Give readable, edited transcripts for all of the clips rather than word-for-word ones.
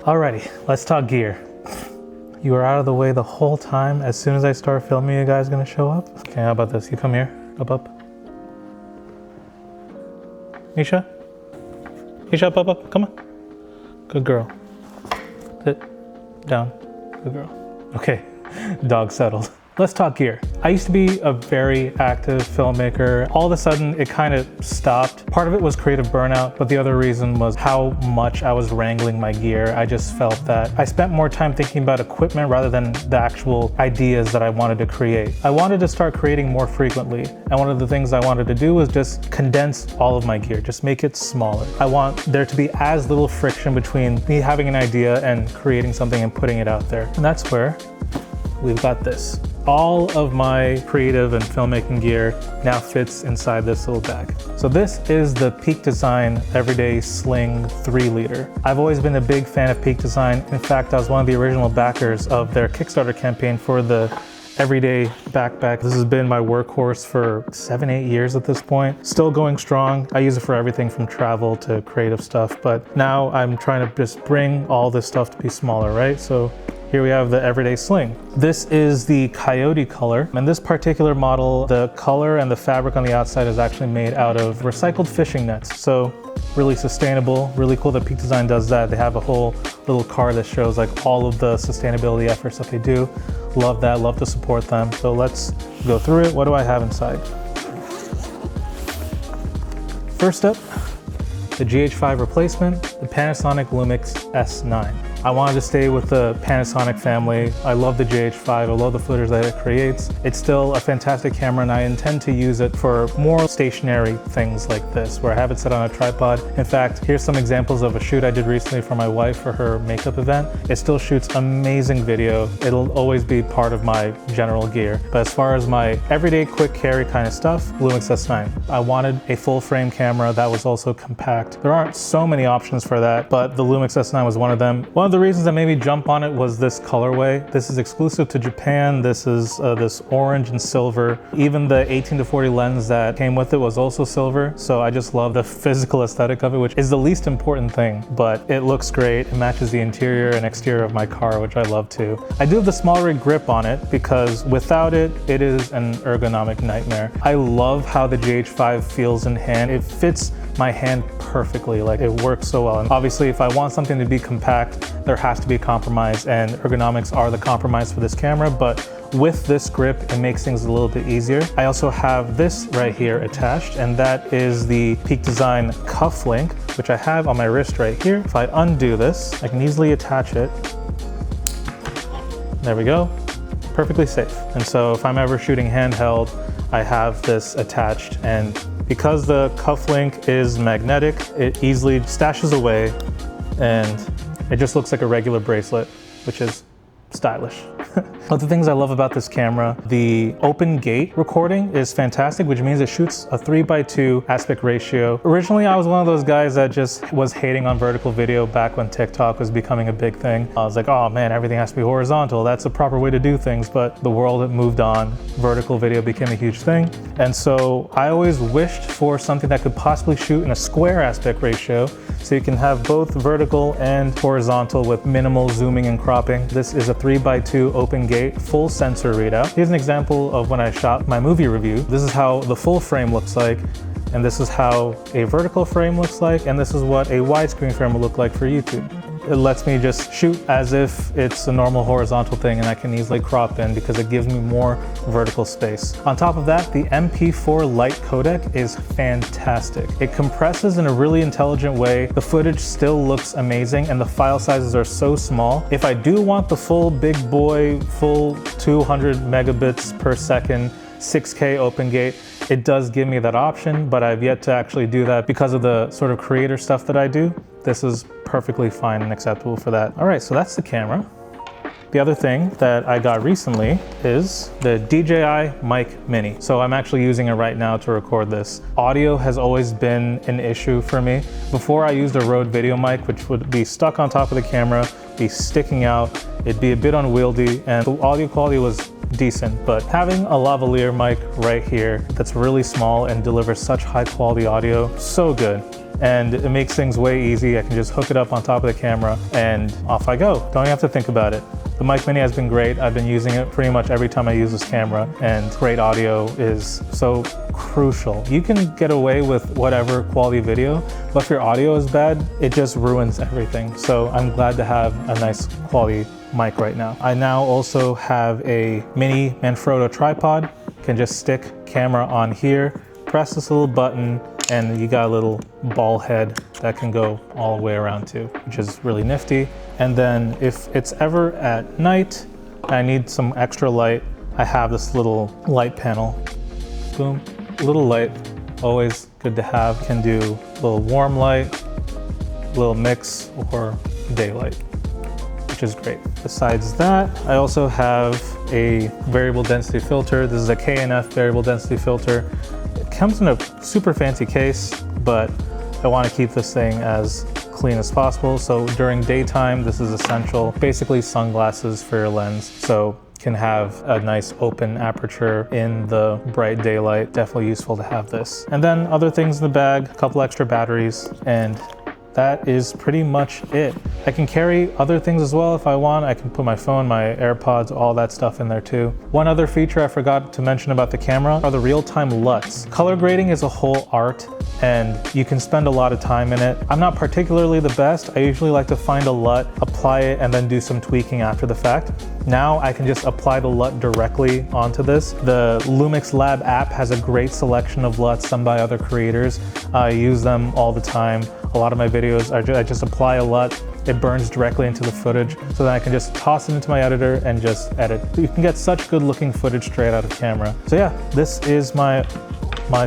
Alrighty, let's talk gear. You were out of the way the whole time. As soon as I start filming, you guys gonna show up? Okay, how about this? You come here, up. Misha? Misha, up, come on. Good girl. Sit, down, good girl. Okay, dog settled. Let's talk gear. I used to be a very active filmmaker. All of a sudden, it kind of stopped. Part of it was creative burnout, but the other reason was how much I was wrangling my gear. I just felt that I spent more time thinking about equipment rather than the actual ideas that I wanted to create. I wanted to start creating more frequently, and one of the things I wanted to do was just condense all of my gear, just make it smaller. I want there to be as little friction between me having an idea and creating something and putting it out there. And that's where we've got this. All of my creative and filmmaking gear now fits inside this little bag. So this is the Peak Design Everyday Sling 3-liter. I've always been a big fan of Peak Design. In fact, I was one of the original backers of their Kickstarter campaign for the Everyday backpack. This has been my workhorse for 7-8 years at this point. Still going strong. I use it for everything from travel to creative stuff, but now I'm trying to just bring all this stuff to be smaller, right? So here we have the Everyday Sling. This is the Coyote color. And this particular model, the color and the fabric on the outside is actually made out of recycled fishing nets. So really sustainable, really cool that Peak Design does that. They have a whole little card that shows like all of the sustainability efforts that they do. Love that, love to support them. So let's go through it. What do I have inside? First up, the GH5 replacement, the Panasonic Lumix S9. I wanted to stay with the Panasonic family. I love the GH5, I love the footage that it creates. It's still a fantastic camera and I intend to use it for more stationary things like this, where I have it set on a tripod. In fact, here's some examples of a shoot I did recently for my wife for her makeup event. It still shoots amazing video. It'll always be part of my general gear. But as far as my everyday quick carry kind of stuff, Lumix S9. I wanted a full frame camera that was also compact. There aren't so many options for that, but the Lumix S9 was one of them. One of the reasons that made me jump on it was this colorway. This is exclusive to Japan. This is this orange and silver. Even the 18-40 lens that came with it was also silver. So I just love the physical aesthetic of it, which is the least important thing, but it looks great. It matches the interior and exterior of my car, which I love too. I do have the small rig grip on it because without it, it is an ergonomic nightmare. I love how the GH5 feels in hand. It fits my hand perfectly, like it works so well. And obviously if I want something to be compact, there has to be a compromise, and ergonomics are the compromise for this camera, but with this grip, it makes things a little bit easier. I also have this right here attached, and that is the Peak Design cuff link, which I have on my wrist right here. If I undo this, I can easily attach it. There we go, perfectly safe. And so if I'm ever shooting handheld, I have this attached, and because the cuff link is magnetic, it easily stashes away and it just looks like a regular bracelet, which is stylish. One of the things I love about this camera, the open gate recording is fantastic, which means it shoots a 3:2 aspect ratio. Originally, I was one of those guys that just was hating on vertical video back when TikTok was becoming a big thing. I was like, oh man, everything has to be horizontal. That's the proper way to do things. But the world had moved on. Vertical video became a huge thing. And so I always wished for something that could possibly shoot in a square aspect ratio, so you can have both vertical and horizontal with minimal zooming and cropping. This is a 3:2 open gate, full sensor readout. Here's an example of when I shot my movie review. This is how the full frame looks like, and this is how a vertical frame looks like, and this is what a widescreen frame will look like for YouTube. It lets me just shoot as if it's a normal horizontal thing, and I can easily crop in because it gives me more vertical space. On top of that, the MP4 Lite codec is fantastic. It compresses in a really intelligent way. The footage still looks amazing, and the file sizes are so small. If I do want the full big boy, full 200 megabits per second, 6K open gate, it does give me that option, but I've yet to actually do that because of the sort of creator stuff that I do. This is perfectly fine and acceptable for that. All right, so that's the camera. The other thing that I got recently is the DJI Mic Mini. So I'm actually using it right now to record this. Audio has always been an issue for me. Before I used a Rode video mic, which would be stuck on top of the camera, be sticking out, it'd be a bit unwieldy, and the audio quality was decent, but having a lavalier mic right here that's really small and delivers such high quality audio, so good. and it makes things way easy. I can just hook it up on top of the camera and off I go. Don't even have to think about it. The Mic Mini has been great. I've been using it pretty much every time I use this camera, and great audio is so crucial. You can get away with whatever quality video, but if your audio is bad, it just ruins everything. So I'm glad to have a nice quality mic right now. I now also have a mini Manfrotto tripod. Can just stick camera on here, press this little button, and you got a little ball head that can go all the way around too, which is really nifty. And then if it's ever at night, I need some extra light, I have this little light panel. Boom, little light, always good to have. Can do a little warm light, little mix, or daylight, which is great. Besides that, I also have a variable density filter. This is a K&F variable density filter. It comes in a super fancy case, but I want to keep this thing as clean as possible. So during daytime, this is essential. Basically sunglasses for your lens. So can have a nice open aperture in the bright daylight. Definitely useful to have this. And then other things in the bag, a couple extra batteries, and that is pretty much it. I can carry other things as well if I want. I can put my phone, my AirPods, all that stuff in there too. One other feature I forgot to mention about the camera are the real-time LUTs. Color grading is a whole art, and you can spend a lot of time in it. I'm not particularly the best. I usually like to find a LUT, apply it, and then do some tweaking after the fact. Now I can just apply the LUT directly onto this. The Lumix Lab app has a great selection of LUTs done by other creators. I use them all the time. A lot of my videos, I just apply a LUT, it burns directly into the footage, so then I can just toss it into my editor and just edit. You can get such good looking footage straight out of camera. So yeah, this is my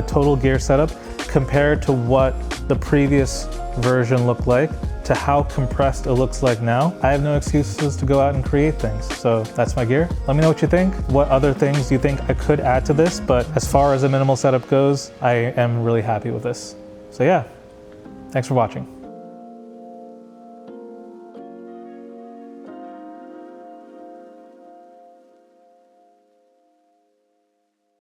total gear setup compared to what the previous version looked like to how compressed it looks like now. I have no excuses to go out and create things. So that's my gear. Let me know what you think. What other things do you think I could add to this? But as far as a minimal setup goes, I am really happy with this. So yeah. Thanks for watching.